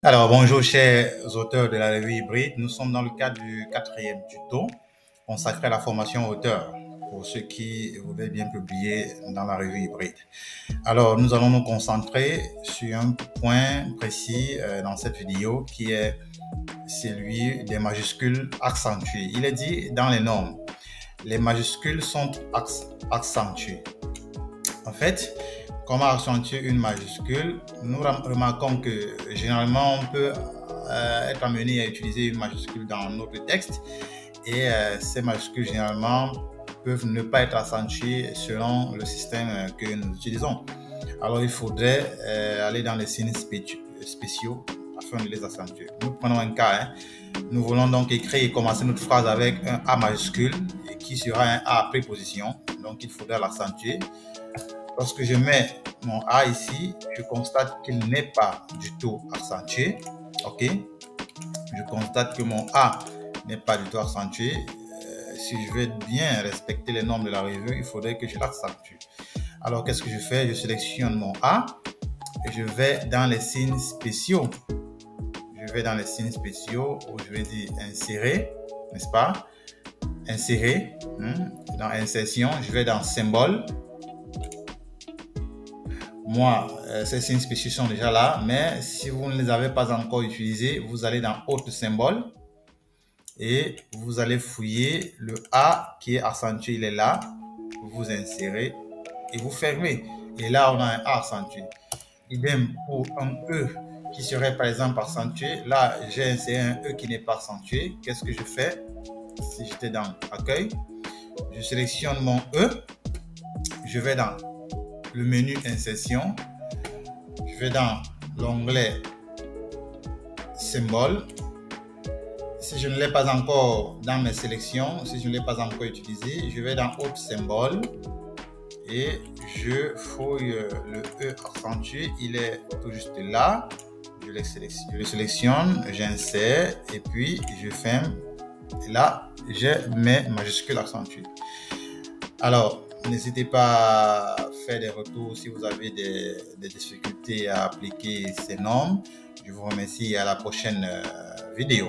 Alors, bonjour chers auteurs de la revue hybride. Nous sommes dans le cadre du quatrième tuto consacré à la formation auteur pour ceux qui voudraient bien publier dans la revue hybride. Alors, nous allons nous concentrer sur un point précis dans cette vidéo qui est celui des majuscules accentuées. Il est dit dans les normes, les majuscules sont accentuées. En fait, comment accentuer une majuscule? Nous remarquons que généralement on peut être amené à utiliser une majuscule dans notre texte et ces majuscules généralement peuvent ne pas être accentuées selon le système que nous utilisons. Alors il faudrait aller dans les signes spéciaux afin de les accentuer. Nous prenons un cas. Nous voulons donc écrire et commencer notre phrase avec un A majuscule qui sera un A préposition. Donc il faudrait l'accentuer. Lorsque je mets mon A ici, je constate qu'il n'est pas du tout accentué. Ok, je constate que mon A n'est pas du tout accentué. Si je veux bien respecter les normes de la revue, il faudrait que je l'accentue. Alors, qu'est-ce que je fais? Je sélectionne mon A et je vais dans les signes spéciaux. Je vais dans les signes spéciaux où je vais dire insérer, n'est-ce pas? Insérer. Dans insertion, je vais dans symbole. Moi, ces signes spéciaux sont déjà là, mais si vous ne les avez pas encore utilisés, vous allez dans autre symbole et vous allez fouiller le A qui est accentué, il est là. Vous insérez et vous fermez. Et là, on a un A accentué. Idem pour un E qui serait par exemple accentué. Là, j'ai inséré un E qui n'est pas accentué. Qu'est-ce que je fais? Si j'étais dans accueil, je sélectionne mon E. Je vais dans le menu insertion. Je vais dans l'onglet symbole. Si je ne l'ai pas encore dans mes sélections, si je ne l'ai pas encore utilisé, je vais dans autre symbole et je fouille le E accentué. Il est tout juste là. Je le sélectionne, j'insère et puis je ferme. Et là, j'ai mes majuscules accentuées. Alors, n'hésitez pas à faire des retours si vous avez des difficultés à appliquer ces normes. Je vous remercie et à la prochaine vidéo.